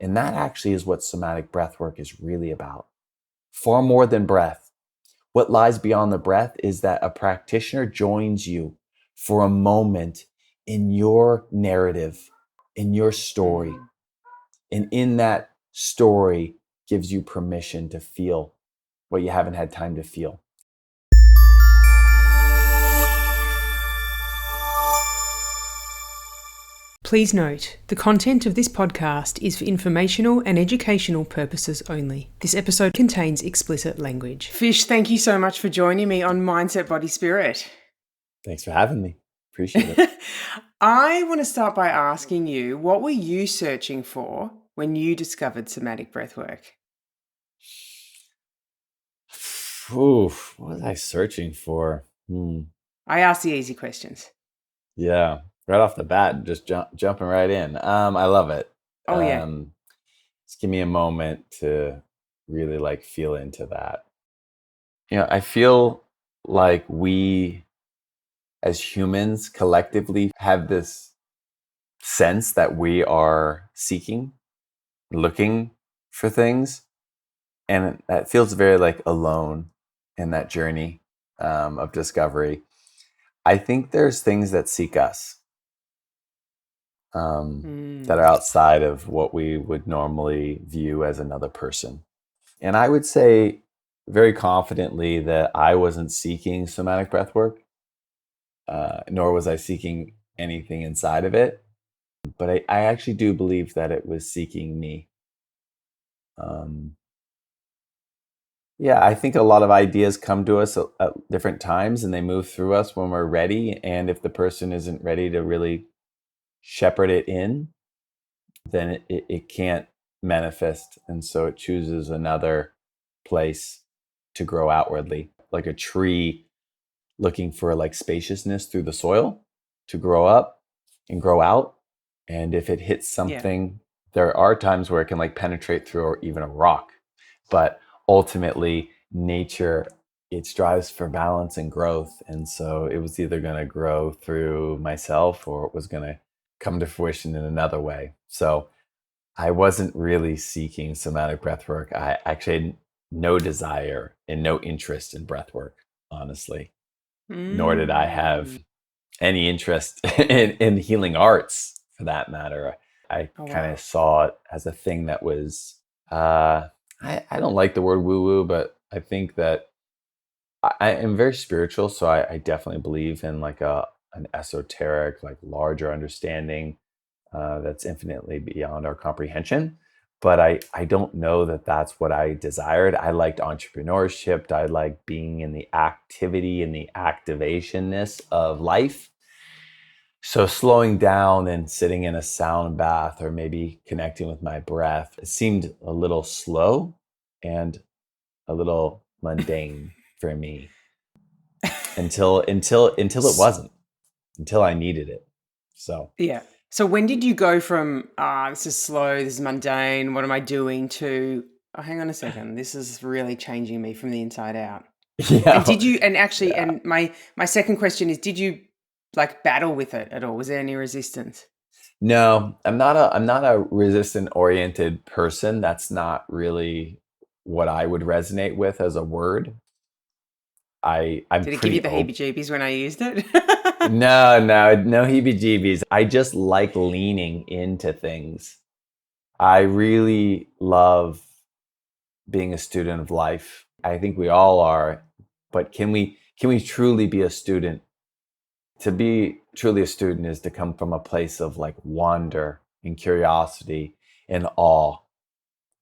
And that actually is what somatic breathwork is really about. Far more than breath. What lies beyond the breath is that a practitioner joins you for a moment in your narrative, in your story. And in that story gives you permission to feel what you haven't had time to feel. Please note, the content of this podcast is for informational and educational purposes only. This episode contains explicit language. Fish, thank you so much for joining me on Mindset, Body, Spirit. Thanks for having me. Appreciate it. I want to start by asking you, what were you searching for when you discovered somatic breathwork? Oof, what was I searching for? I ask the easy questions. Yeah, right off the bat, just jumping right in. I love it. Oh, yeah. Just give me a moment to really like feel into that. I feel like we as humans collectively have this sense that we are seeking, looking for things. And that feels very like alone in that journey of discovery. I think there's things that seek us that are outside of what we would normally view as another person. And I would say very confidently that I wasn't seeking somatic breathwork, nor was I seeking anything inside of it. But I actually do believe that it was seeking me. Yeah, I think a lot of ideas come to us at different times and they move through us when we're ready. And if the person isn't ready to really shepherd it in, then it can't manifest. And so it chooses another place to grow outwardly, like a tree looking for like spaciousness through the soil to grow up and grow out. And if it hits something, there are times where it can like penetrate through or even a rock. But ultimately, nature, it strives for balance and growth. And so it was either going to grow through myself or it was going to come to fruition in another way. So I wasn't really seeking somatic breathwork. I actually had no desire and no interest in breathwork, honestly. Nor did I have any interest in healing arts, for that matter. I kind of saw it as a thing that was, I don't like the word woo-woo, but I think that I am very spiritual. So I definitely believe in like an esoteric, like larger understanding that's infinitely beyond our comprehension. But I don't know that that's what I desired. I liked entrepreneurship. I liked being in the activity and the activationness of life. So slowing down and sitting in a sound bath or maybe connecting with my breath, it seemed a little slow and a little mundane for me until it wasn't, until I needed it. So yeah. So when did you go from, this is slow, this is mundane, what am I doing, to, oh, hang on a second, this is really changing me from the inside out? yeah. And did you, and actually, and my second question is, did you like battle with it at all? Was there any resistance? No, I'm not a resistant oriented person. That's not really what I would resonate with as a word. I'm Did it give pretty you the heebie-jeebies when I used it? No heebie-jeebies. I just like leaning into things. I really love being a student of life. I think we all are, but can we truly be a student? To be truly a student is to come from a place of like wonder and curiosity and awe.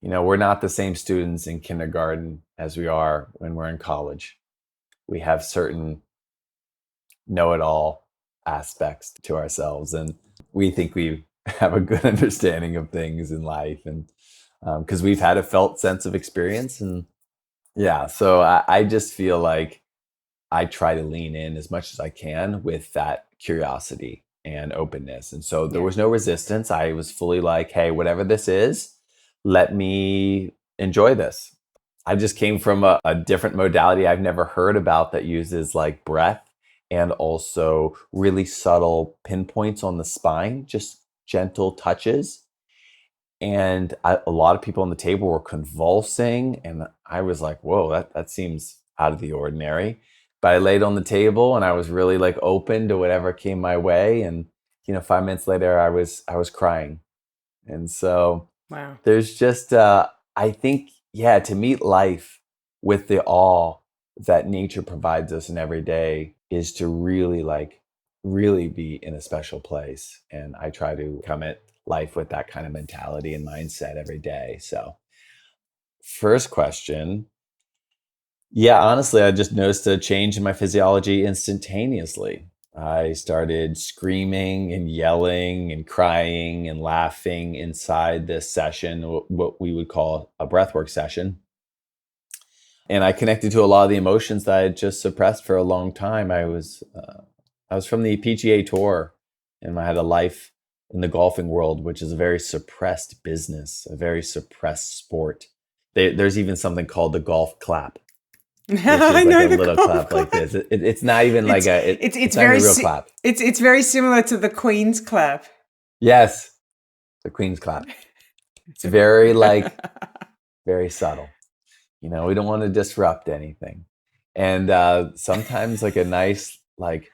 We're not the same students in kindergarten as we are when we're in college. We have certain know-it-all aspects to ourselves, and we think we have a good understanding of things in life, and because we've had a felt sense of experience. And yeah, so I just feel like I try to lean in as much as I can with that curiosity and openness. And so there was no resistance. I was fully like, hey, whatever this is, let me enjoy this. I just came from a different modality I've never heard about that uses like breath and also really subtle pinpoints on the spine, just gentle touches. And a lot of people on the table were convulsing. And I was like, whoa, that seems out of the ordinary. But I laid on the table and I was really like open to whatever came my way. And, 5 minutes later, I was crying. And so Wow. there's just, I think, yeah, to meet life with the awe that nature provides us in every day is to really be in a special place. And I try to come at life with that kind of mentality and mindset every day. So, first question. Yeah, honestly, I just noticed a change in my physiology instantaneously. I started screaming and yelling and crying and laughing inside this session, what we would call a breathwork session. And I connected to a lot of the emotions that I had just suppressed for a long time. I was from the PGA Tour, and I had a life in the golfing world, which is a very suppressed business, a very suppressed sport. There's even something called the golf clap, which I is like know a the little golf clap like clap. this. It's not even like It's it's not even very a real clap. it's very similar to the Queen's clap. Yes, the Queen's clap. It's very very subtle. We don't want to disrupt anything. And sometimes like a nice like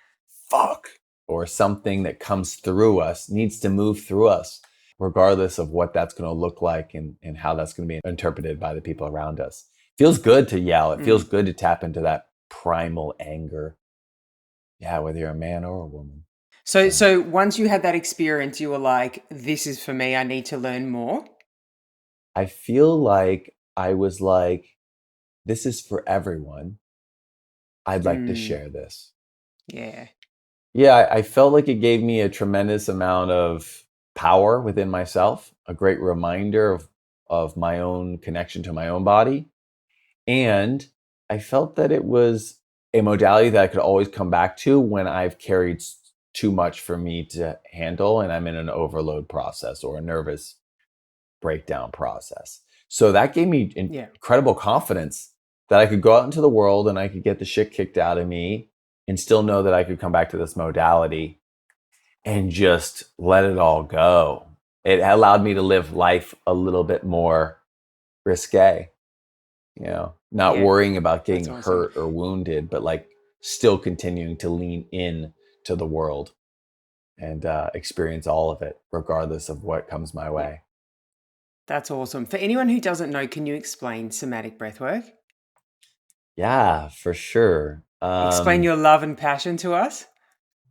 fuck or something that comes through us needs to move through us, regardless of what that's going to look like and how that's going to be interpreted by the people around us. Feels good to yell. It feels Mm. good to tap into that primal anger. Yeah, whether you're a man or a woman. So once you had that experience, you were like, "This is for me. I need to learn more." I feel like I was like, this is for everyone. I'd like to Mm. share this. Yeah. Yeah, I felt like it gave me a tremendous amount of power within myself, a great reminder of my own connection to my own body. And I felt that it was a modality that I could always come back to when I've carried too much for me to handle and I'm in an overload process or a nervous breakdown process. So that gave me Yeah. incredible confidence that I could go out into the world and I could get the shit kicked out of me and still know that I could come back to this modality and just let it all go. It allowed me to live life a little bit more risque, not Yeah. worrying about That's getting awesome. hurt or wounded, but like still continuing to lean in to the world and experience all of it, regardless of what comes my Yeah. way. That's awesome. For anyone who doesn't know, can you explain somatic breathwork? Yeah, for sure. Explain your love and passion to us?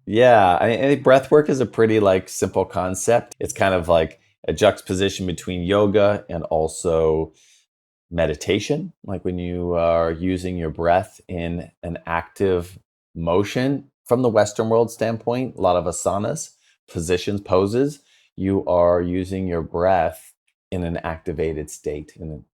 Yeah, I think breath work is a pretty like simple concept. It's kind of like a juxtaposition between yoga and also meditation, like when you are using your breath in an active motion. From the Western world standpoint, a lot of asanas, positions, poses, you are using your breath in an activated state. And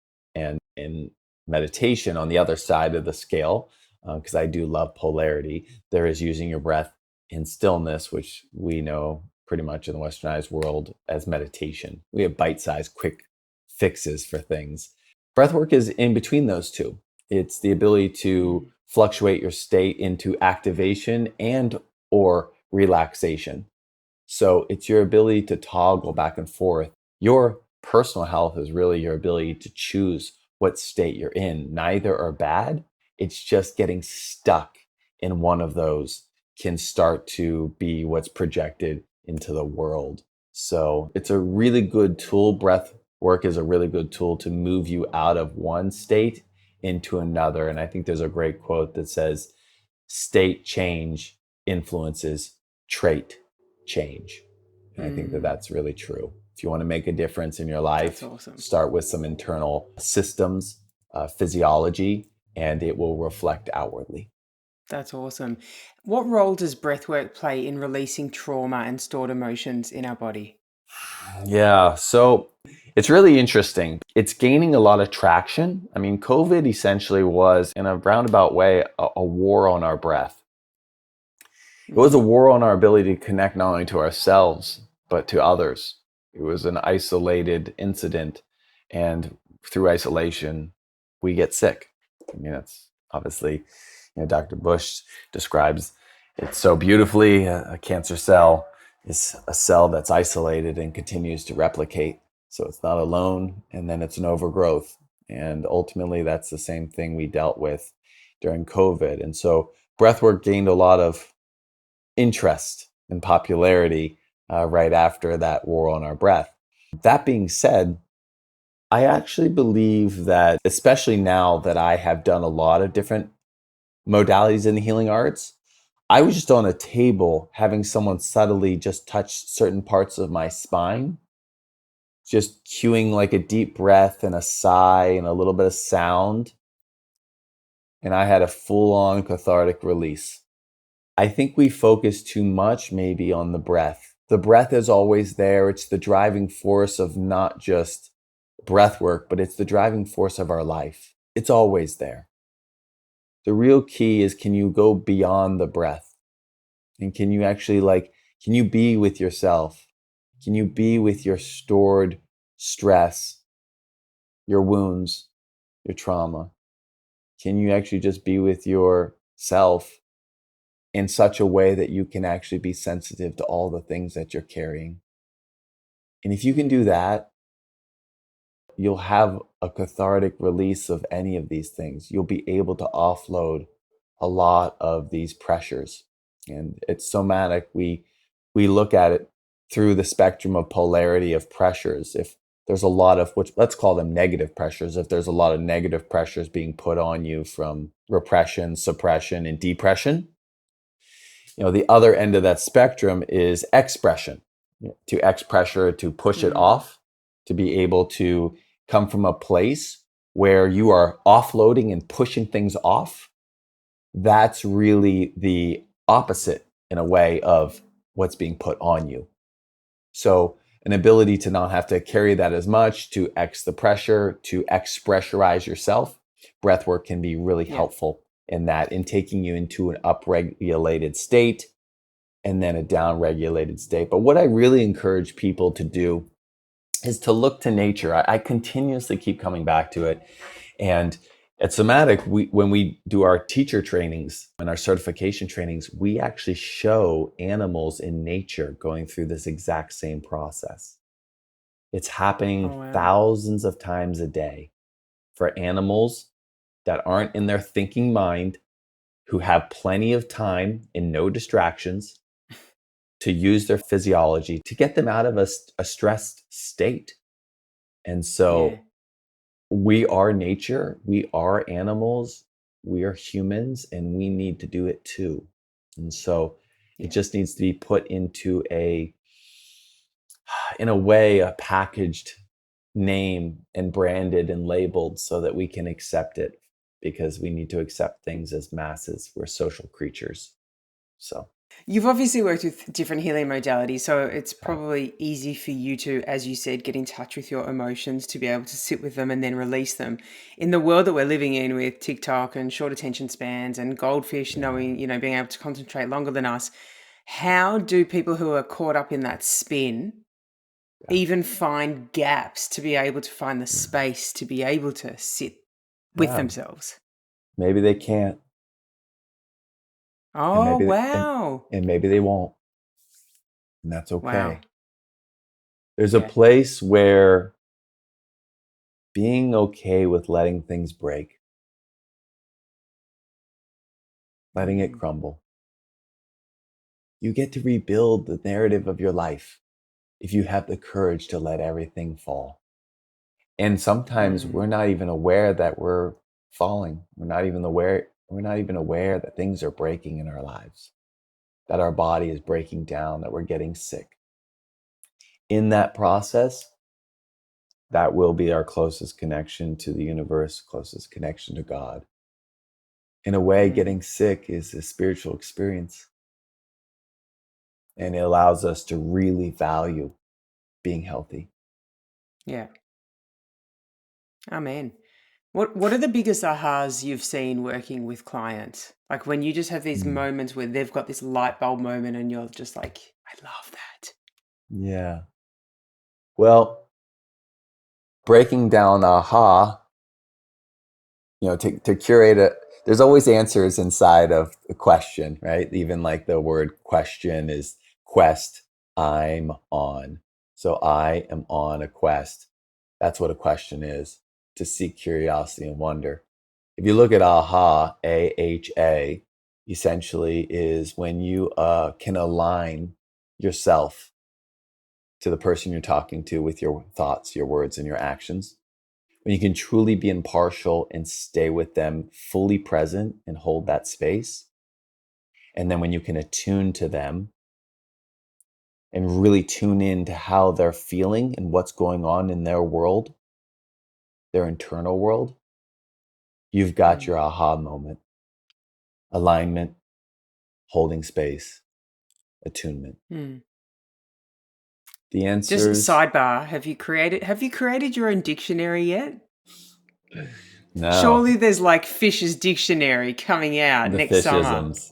in meditation, on the other side of the scale, because I do love polarity, there is using your breath in stillness, which we know pretty much in the westernized world as meditation. We have bite-sized, quick fixes for things. Breathwork is in between those two. It's the ability to Mm. fluctuate your state into activation and or relaxation. So it's your ability to toggle back and forth. Your personal health is really your ability to choose what state you're in. Neither are bad. It's just getting stuck in one of those can start to be what's projected into the world. So it's a really good tool. Breath work is a really good tool to move you out of one state into another. And I think there's a great quote that says, state change influences trait change. And I think that Mm. that's really true. If you want to make a difference in your That's life, awesome. start with some internal systems, physiology, and it will reflect outwardly. That's awesome. What role does breathwork play in releasing trauma and stored emotions in our body? Yeah, so it's really interesting. It's gaining a lot of traction. I mean, COVID essentially was, in a roundabout way, a war on our breath. It was a Mm. war on our ability to connect not only to ourselves, but to others. It was an isolated incident. And through isolation, we get sick. I mean, that's obviously, Dr. Bush describes it so beautifully. A cancer cell is a cell that's isolated and continues to replicate. So it's not alone, and then it's an overgrowth. And ultimately, that's the same thing we dealt with during COVID. And so breathwork gained a lot of interest and popularity right after that war on our breath. That being said, I actually believe that, especially now that I have done a lot of different modalities in the healing arts, I was just on a table having someone subtly just touch certain parts of my spine, just cueing like a deep breath and a sigh and a little bit of sound. And I had a full on cathartic release. I think we focus too much maybe on the breath. The breath is always there. It's the driving force of not just breath work, but it's the driving force of our life. It's always there. The real key is, can you go beyond the breath? And can you actually can you be with yourself? Can you be with your stored stress, your wounds, your trauma? Can you actually just be with yourself in such a way that you can actually be sensitive to all the things that you're carrying? And if you can do that, you'll have a cathartic release of any of these things. You'll be able to offload a lot of these pressures. And it's somatic. We look at it through the spectrum of polarity of pressures. If there's a lot of, which let's call them negative pressures, if there's a lot of negative pressures being put on you from repression, suppression, and depression, the other end of that spectrum is expression. To X pressure, to push it off, to be able to come from a place where you are offloading and pushing things off. That's really the opposite, in a way, of what's being put on you. So an ability to not have to carry that as much, to X the pressure, to expressurize yourself. Breathwork can be really helpful in that, in taking you into an upregulated state and then a downregulated state. But what I really encourage people to do is to look to nature. I continuously keep coming back to it. And at Somatic, when we do our teacher trainings and our certification trainings, we actually show animals in nature going through this exact same process. It's happening thousands of times a day for animals that aren't in their thinking mind, who have plenty of time and no distractions to use their physiology to get them out of a stressed state. And so we are nature, we are animals, we are humans, and we need to do it too. And so it just needs to be put into in a way, a packaged name and branded and labeled so that we can accept it, because we need to accept things as masses. We're social creatures. So you've obviously worked with different healing modalities, so it's probably easy for you to, as you said, get in touch with your emotions, to be able to sit with them and then release them. In the world that we're living in, with TikTok and short attention spans and goldfish knowing, being able to concentrate longer than us, how do people who are caught up in that spin even find gaps to be able to find the space to be able to sit with themselves? Maybe they can't. And Oh, maybe wow. and maybe they won't. And that's okay. Wow. There's a place where being okay with letting things break, letting it crumble. You get to rebuild the narrative of your life if you have the courage to let everything fall. And sometimes we're not even aware that we're falling. We're not even aware that things are breaking in our lives, that our body is breaking down, that we're getting sick. In that process, that will be our closest connection to the universe, closest connection to God. In a way, getting sick is a spiritual experience. And it allows us to really value being healthy. Yeah. Amen. What are the biggest ahas you've seen working with clients? Like when you just have these moments where they've got this light bulb moment and you're just like, I love that. Yeah. Well, breaking down aha, to curate it, there's always answers inside of a question, right? Even like the word question is quest, I'm on. So I am on a quest. That's what a question is, to seek curiosity and wonder. If you look at AHA, AHA, essentially is when you can align yourself to the person you're talking to with your thoughts, your words, and your actions. When you can truly be impartial and stay with them fully present and hold that space. And then when you can attune to them and really tune in to how they're feeling and what's going on in their world, their internal world, you've got your aha moment. Alignment, holding space, attunement. The Just answers, sidebar, have you created your own dictionary yet? no. Surely there's like Fisher's dictionary coming out The next summer. fishisms.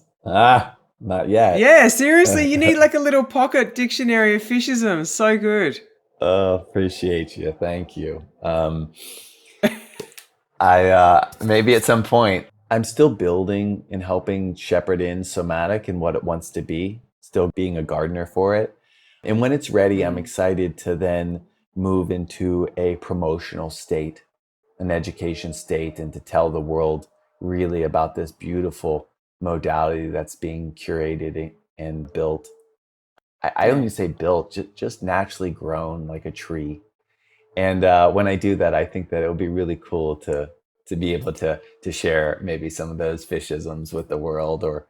Not yet. Yeah, seriously, you need like a little pocket dictionary of fishisms. So good. Appreciate you. Thank you. Maybe at some point, I'm still building and helping shepherd in somatic and what it wants to be, still being a gardener for it. And when it's ready, I'm excited to then move into a promotional state, an education state, and to tell the world really about this beautiful modality that's being curated and built. I don't Yeah. even say built, just naturally grown like a tree. And when I do that, I think that it would be really cool to be able to share maybe some of those fishisms with the world, or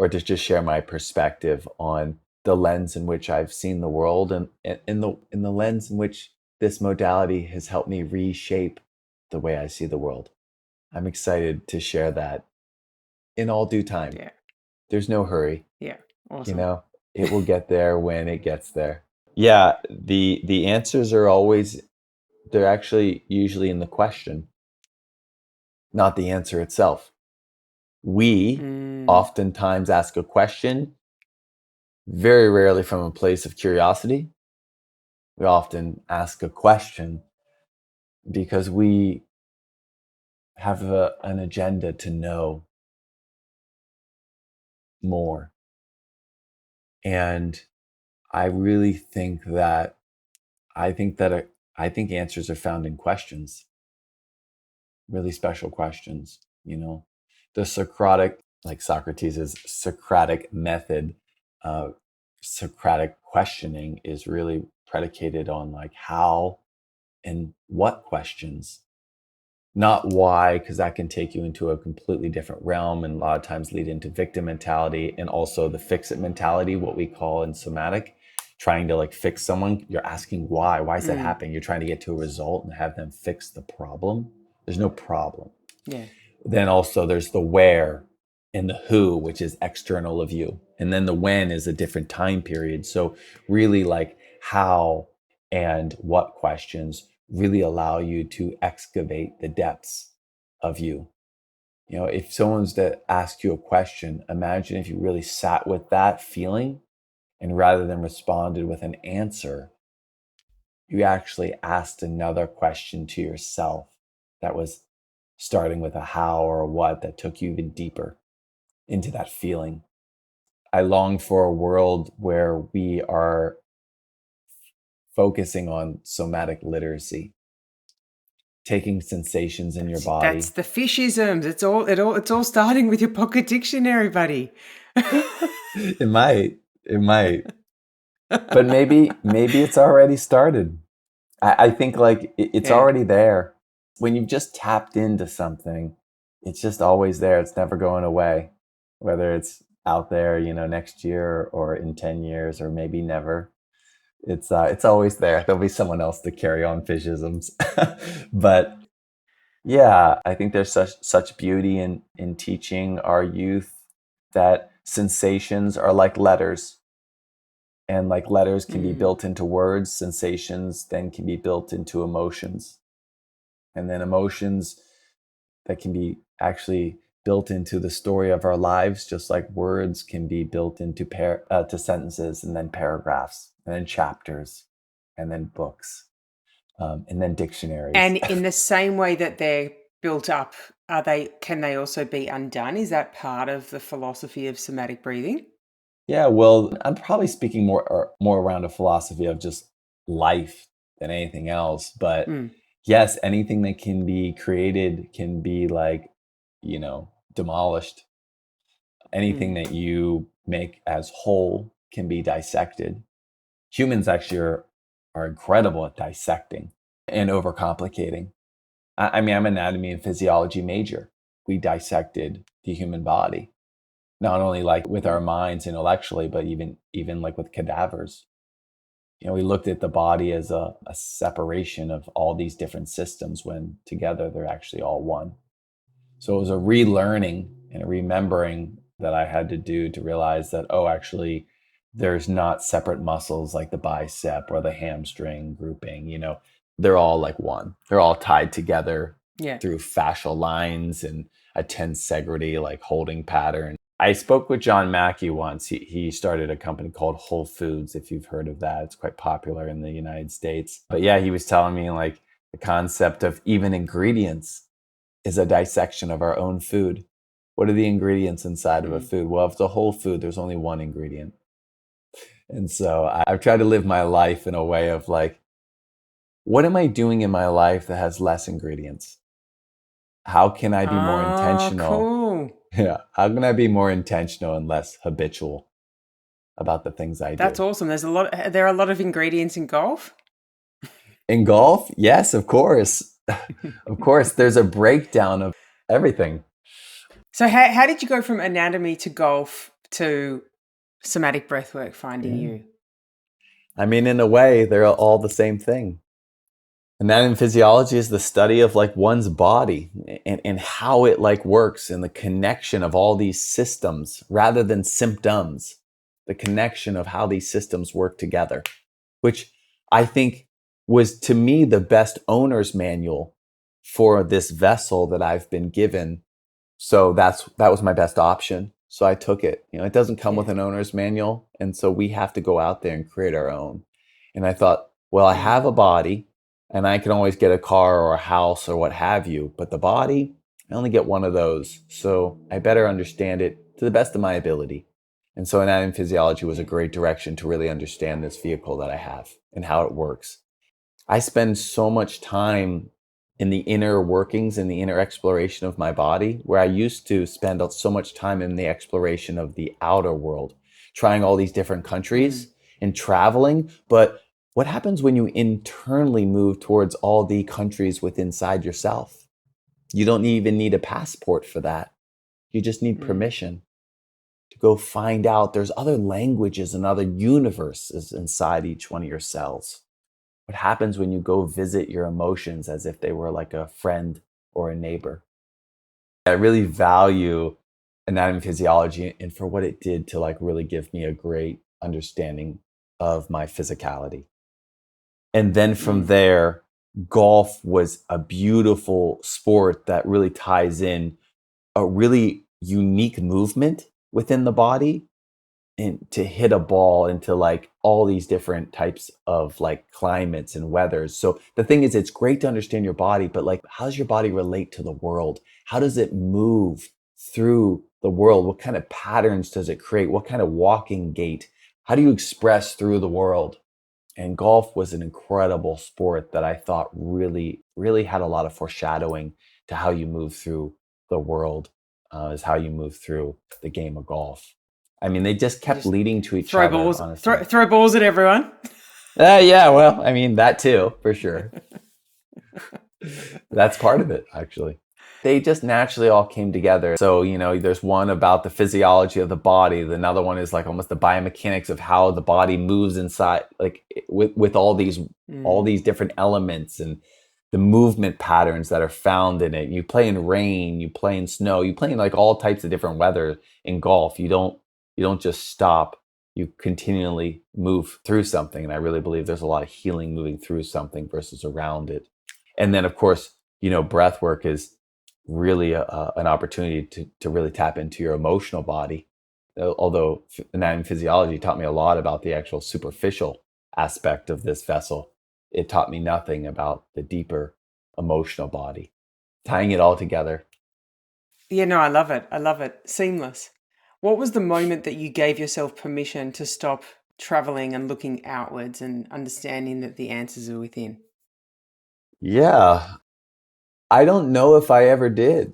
to just share my perspective on the lens in which I've seen the world, and in the lens in which this modality has helped me reshape the way I see the world. I'm excited to share that in all due time. Yeah. There's no hurry, Yeah. you Awesome. know. It will get there when it gets there. Yeah, the answers are always, they're actually usually in the question, not the answer itself. We oftentimes ask a question, very rarely from a place of curiosity. We often ask a question because we have an agenda to know more. And I really think that I think answers are found in questions, really special questions, you know. The Socratic, like Socrates' Socratic method, uh, Socratic questioning is really predicated on like how and what questions, not why, because that can take you into a completely different realm and a lot of times lead into victim mentality and also the fix it mentality, what we call in somatic, trying to like fix someone. You're asking why is that happening? You're trying to get to a result and have them fix the problem. There's no problem. Yeah. Then also there's the where and the who, which is external of you. And then the when is a different time period. So really like how and what questions really allow you to excavate the depths of you. You know, if someone's to ask you a question, imagine if you really sat with that feeling and rather than responded with an answer, you actually asked another question to yourself that was starting with a how or a what that took you even deeper into that feeling. I long for a world where we are focusing on somatic literacy, taking sensations in your That's body. the fishisms. It's all starting with your pocket dictionary, buddy. It might, but maybe it's already started. I think like it's Yeah. already there. When you've just tapped into something, it's just always there. It's never going away, whether it's out there, you know, next year or in 10 years or maybe never. It's always there. There'll be someone else to carry on fishisms. But yeah, I think there's such beauty in teaching our youth that sensations are like letters, and like letters can be built into words, sensations then can be built into emotions, and then emotions that can be actually built into the story of our lives, just like words can be built into to sentences, and then paragraphs, and then chapters, and then books, and then dictionaries. And in the same way that they're built up, can they also be undone? Is that part of the philosophy of somatic breathing? Yeah, well, I'm probably speaking more around a philosophy of just life than anything else. But Mm. yes, anything that can be created can be like, demolished. Anything Mm. that you make as whole can be dissected. Humans actually are incredible at dissecting and overcomplicating. I mean, I'm an anatomy and physiology major. We dissected the human body, not only like with our minds intellectually, but even like with cadavers. We looked at the body as a separation of all these different systems when together they're actually all one. So it was a relearning and a remembering that I had to do to realize that, oh, actually, there's not separate muscles like the bicep or the hamstring grouping. They're all like one. They're all tied together Yeah. through fascial lines and a tensegrity, like holding pattern. I spoke with John Mackey once. He started a company called Whole Foods, if you've heard of that. It's quite popular in the United States. But yeah, he was telling me like the concept of even ingredients is a dissection of our own food. What are the ingredients inside of a food? Well, if it's a whole food, there's only one ingredient. And so I've tried to live my life in a way of like, what am I doing in my life that has less ingredients? How can I be more Oh, intentional? cool. Yeah. How can I be more intentional and less habitual about the things I That's do? awesome. There are a lot of ingredients in golf. In golf, yes, of course. Of course, there's a breakdown of everything. So how did you go from anatomy to golf to somatic breathwork finding Yeah. you? I mean, in a way, they're all the same thing. Anatomy and physiology is the study of like one's body and how it like works and the connection of all these systems rather than symptoms, the connection of how these systems work together, which I think was to me the best owner's manual for this vessel that I've been given. So that was my best option. So I took it. It doesn't come with Yeah. an owner's manual. And so we have to go out there and create our own. And I thought, well, I have a body and I can always get a car or a house or what have you. But the body, I only get one of those. So I better understand it to the best of my ability. And so anatomy and physiology was a great direction to really understand this vehicle that I have and how it works. I spend so much time in the inner workings and the inner exploration of my body, where I used to spend so much time in the exploration of the outer world, trying all these different countries and traveling. But what happens when you internally move towards all the countries within inside yourself? You don't even need a passport for that. You just need permission to go find out there's other languages and other universes inside each one of your cells. What happens when you go visit your emotions as if they were like a friend or a neighbor? I really value anatomy and physiology and for what it did to like really give me a great understanding of my physicality. And then from there, golf was a beautiful sport that really ties in a really unique movement within the body and to hit a ball into like all these different types of like climates and weathers. So the thing is, it's great to understand your body, but like, how does your body relate to the world? How does it move through the world? What kind of patterns does it create? What kind of walking gait? How do you express through the world? And golf was an incredible sport that I thought really, really had a lot of foreshadowing to how you move through the world, is how you move through the game of golf. I mean, they just You kept just leading to each throw other, balls, honestly. throw balls at everyone. Yeah, well, I mean, that too, for sure. That's part of it, actually. They just naturally all came together. So, there's one about the physiology of the body. Another one is like almost the biomechanics of how the body moves inside, like with all these different elements and the movement patterns that are found in it. You play in rain, you play in snow, you play in like all types of different weather in golf. You don't just stop. You continually move through something. And I really believe there's a lot of healing moving through something versus around it. And then, of course, breath work is really an opportunity to really tap into your emotional body. Although anatomy and physiology taught me a lot about the actual superficial aspect of this vessel, it taught me nothing about the deeper emotional body. Tying it all together. Yeah, no, I love it. I love it. Seamless. What was the moment that you gave yourself permission to stop traveling and looking outwards and understanding that the answers are within? Yeah, I don't know if I ever did.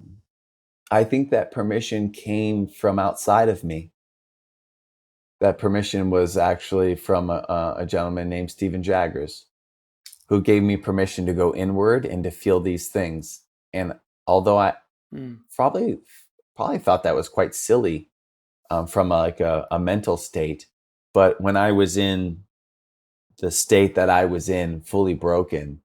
I think that permission came from outside of me. That permission was actually from a gentleman named Stephen Jaggers, who gave me permission to go inward and to feel these things. And although I Mm. probably probably thought that was quite silly, from a mental state, but when I was in the state that I was in, fully broken,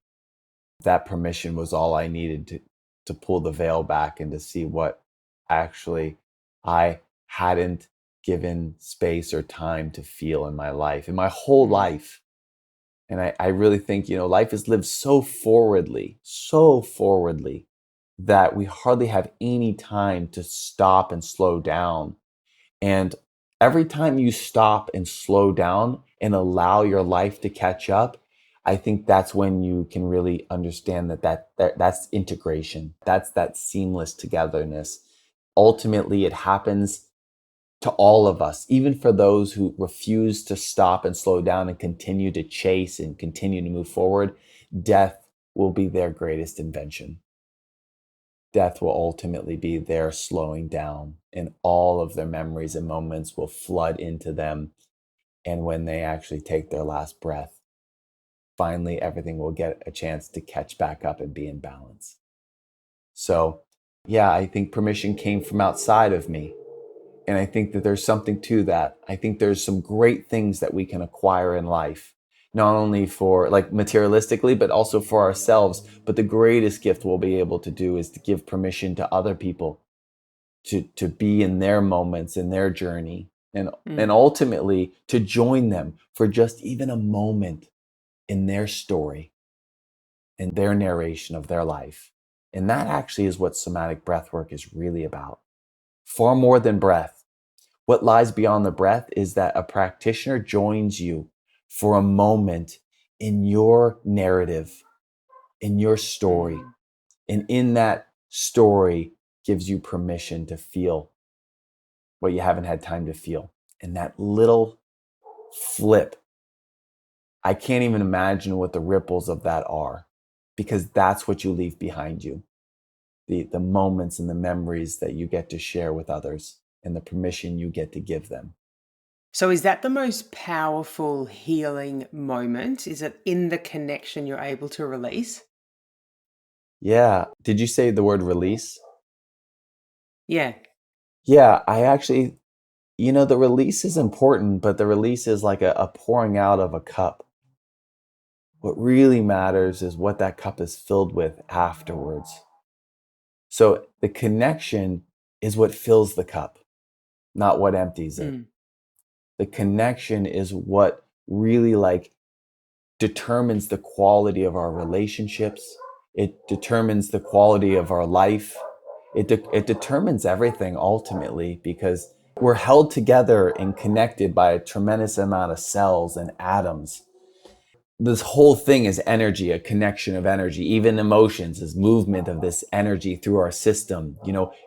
that permission was all I needed to pull the veil back and to see what actually I hadn't given space or time to feel in my life, in my whole Mm. life. And I really think, life is lived so forwardly, that we hardly have any time to stop and slow down. And every time you stop and slow down and allow your life to catch up, I think that's when you can really understand that's integration. That's that seamless togetherness. Ultimately, it happens to all of us, even for those who refuse to stop and slow down and continue to chase and continue to move forward. Death will be their greatest invention. Death will ultimately be their slowing down, and all of their memories and moments will flood into them. And when they actually take their last breath, finally everything will get a chance to catch back up and be in balance. So, yeah, I think permission came from outside of me. And I think that there's something to that. I think there's some great things that we can acquire in life, not only for like materialistically, but also for ourselves. But the greatest gift we'll be able to do is to give permission to other people to be in their moments, in their journey, and Mm. ultimately to join them for just even a moment in their story, in their narration of their life. And that actually is what somatic breathwork is really about. Far more than breath. What lies beyond the breath is that a practitioner joins you for a moment in your narrative, in your story, Mm. and in that story gives you permission to feel what you haven't had time to feel. And that little flip, I can't even imagine what the ripples of that are, because that's what you leave behind you. The moments and the memories that you get to share with others and the permission you get to give them. So, is that the most powerful healing moment? Is it in the connection you're able to release? Yeah. Did you say the word release? Yeah. Yeah, I actually, the release is important, but the release is like a pouring out of a cup. What really matters is what that cup is filled with afterwards. So the connection is what fills the cup, not what empties it. Mm. The connection is what really like determines the quality of our relationships. It determines the quality of our life. It determines everything ultimately, because we're held together and connected by a tremendous amount of cells and atoms. This whole thing is energy, a connection of energy. Even emotions is movement of this energy through our system.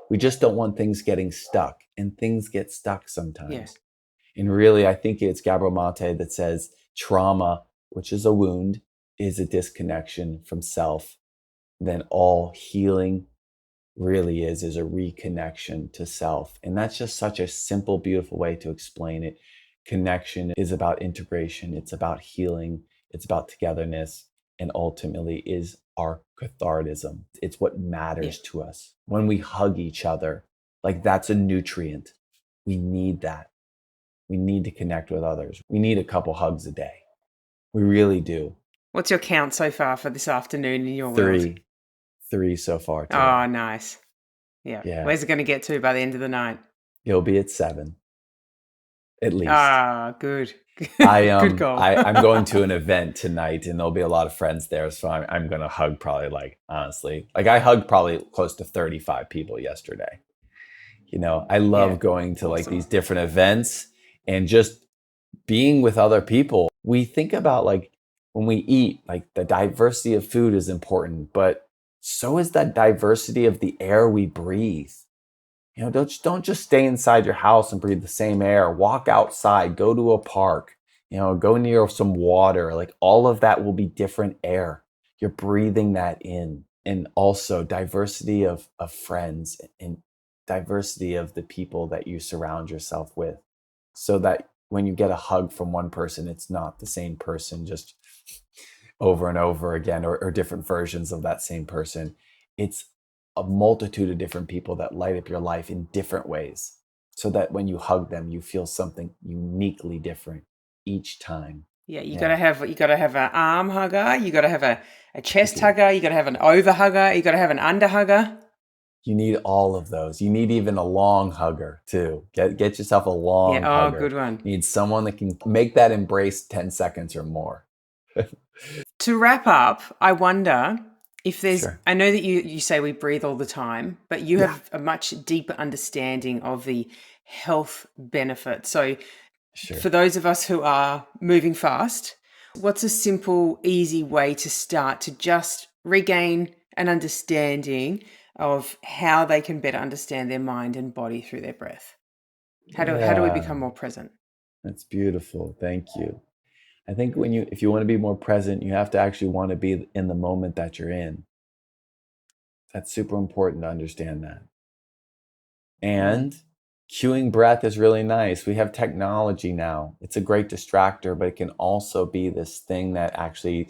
We just don't want things getting stuck, and things get stuck Yeah. sometimes. And really, I think it's Gabriel Mate that says trauma, which is a wound, is a disconnection from self. Then all healing really is a reconnection to self. And that's just such a simple, beautiful way to explain it. Connection is about integration, it's about healing, it's about togetherness, and ultimately is our cathartism. It's what Yeah. matters to us. When we hug each other, like that's a nutrient. We need that. We need to connect with others. We need a couple hugs a day. We really do. What's your count so far for this afternoon in your world? Three, three so far Oh, today. nice. Yeah. Yeah. Where's it going to get to by the end of the night? You'll be at seven, at least. Ah, good. Good I goal. I'm going to an event tonight, and there'll be a lot of friends there, so I'm gonna hug probably, like, honestly, like I hugged probably close to 35 people yesterday. I Yeah. love going to like Awesome. these different events and just being with other people. We think about like when we eat, like the diversity of food is important, but so is that diversity of the air we breathe. Don't just stay inside your house and breathe the same air. Walk outside, go to a park, Go near some water. Like all of that will be different air. You're breathing that in. And also diversity of friends and diversity of the people that you surround yourself with, so that when you get a hug from one person, it's not the same person just over and over again, or different versions of that same person. It's a multitude of different people that light up your life in different ways, so that when you hug them, you feel something uniquely different each time. Yeah, you Yeah, gotta have an arm hugger, you gotta have a you chest do. hugger, you gotta have an over hugger, you gotta have an under hugger. You need all of those. You need even a long hugger too. Get yourself a Yeah, long oh, hugger. good one. You need someone that can make that embrace 10 seconds or more. To wrap up, I wonder if Sure. I know that you say we breathe all the time, but you Yeah, have a much deeper understanding of the health benefits. So for sure. those of us who are moving fast, what's a simple, easy way to start to just regain an understanding of how they can better understand their mind and body through their breath? How do we Yeah, become more present? that's beautiful. Thank you. I think if you want to be more present, you have to actually want to be in the moment that you're in. That's super important to understand that. Mm. And cueing breath is really nice. We have technology now. It's a great distractor, but it can also be this thing that actually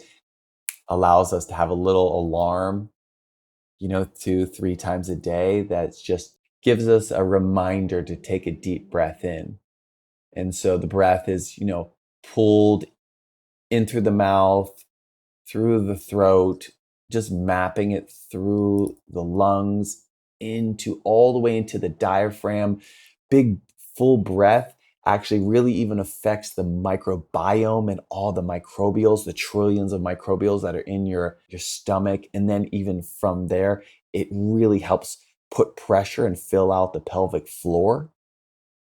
allows us to have a little alarm, 2, 3 times a day, that just gives us a reminder to take a deep breath in. And so the breath is, pulled in through the mouth, through the throat, just mapping it through the lungs, into all the way into the diaphragm. Big full breath actually really even affects the microbiome and all the microbials, the trillions of microbials that are in your stomach. And then even from there, it really helps put pressure and fill out the pelvic floor,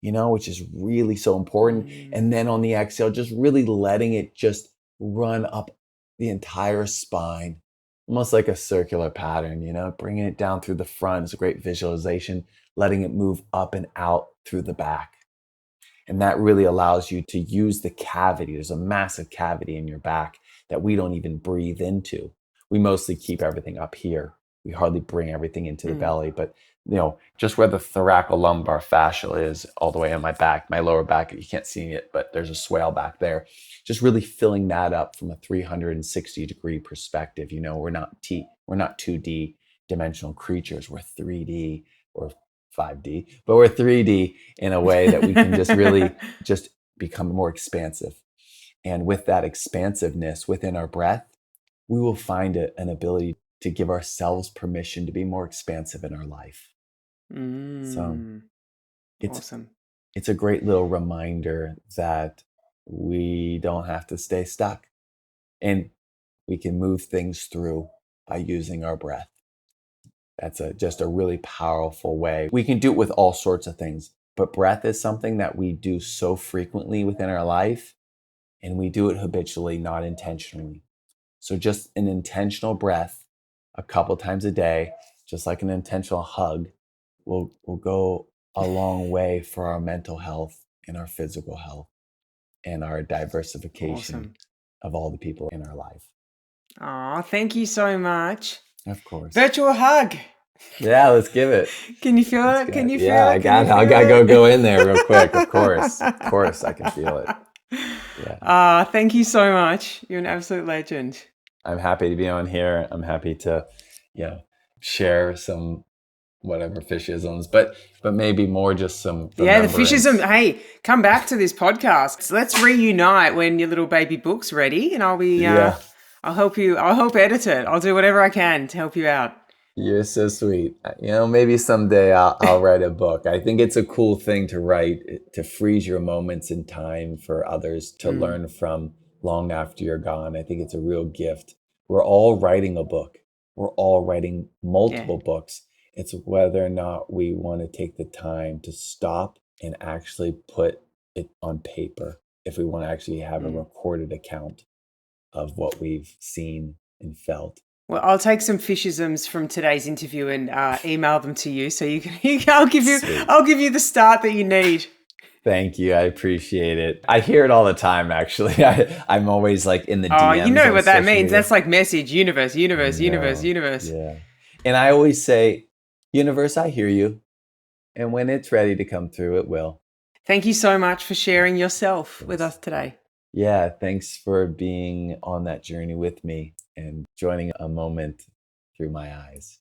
which is really so important. And then on the exhale, just really letting it just run up the entire spine, almost like a circular pattern, bringing it down through the front is a great visualization, letting it move up and out through the back. And that really allows you to use the cavity. There's a massive cavity in your back that we don't even breathe into. We mostly keep everything up here. We hardly bring everything into the Mm. belly, but just where the thoracolumbar fascia is, all the way on my back, my lower back, you can't see it, but there's a swale back there. Just really filling that up from a 360-degree perspective. We're not 2D dimensional creatures. We're 3D or 5D, but we're 3D in a way that we can just really just become more expansive. And with that expansiveness within our breath, we will find an ability to give ourselves permission to be more expansive in our life. So Mm. it's Awesome. it's a great little reminder that we don't have to stay stuck, and we can move things through by using our breath. That's just a really powerful way. We can do it with all sorts of things, but breath is something that we do so frequently within our life, and we do it habitually, not intentionally. So just an intentional breath a couple times a day, just like an intentional hug, will go a long way for our mental health and our physical health and our diversification Awesome. of all the people in our life. Oh, thank you so much. Of course. Virtual hug. Yeah, let's give it. Can you feel Let's it? Can go. you Yeah, feel it? Can you I feel gotta it? go in there real quick. Of course. Of course I can feel it. Yeah. Thank you so much. You're an absolute legend. I'm happy to be on here. I'm happy to, share some whatever fishisms, but maybe more just some Yeah, the fishism. remembrance. Hey, come back to this podcast. So let's reunite when your little baby book's ready, and Yeah. I'll help you. I'll help edit it. I'll do whatever I can to help you out. You're so sweet. Maybe someday I'll write a book. I think it's a cool thing to write, to freeze your moments in time for others to Mm, learn from long after you're gone. I think it's a real gift. We're all writing a book. We're all writing yeah. multiple books. It's whether or not we want to take the time to stop and actually put it on paper, if we want to actually have a Mm. recorded account of what we've seen and felt. Well, I'll take some fishisms from today's interview and email them to you, so you can. I'll give you. Sweet. I'll give you the start that you need. Thank you. I appreciate it. I hear it all the time, actually. I'm always like in the Oh, you DMs know on what that social means. media. That's like message, universe, I universe, universe, know. universe. Yeah. And I always say, universe, I hear you. And when it's ready to come through, it will. Thank you so much for sharing yourself with Thanks. us today. Yeah. Thanks for being on that journey with me and joining a moment through my eyes.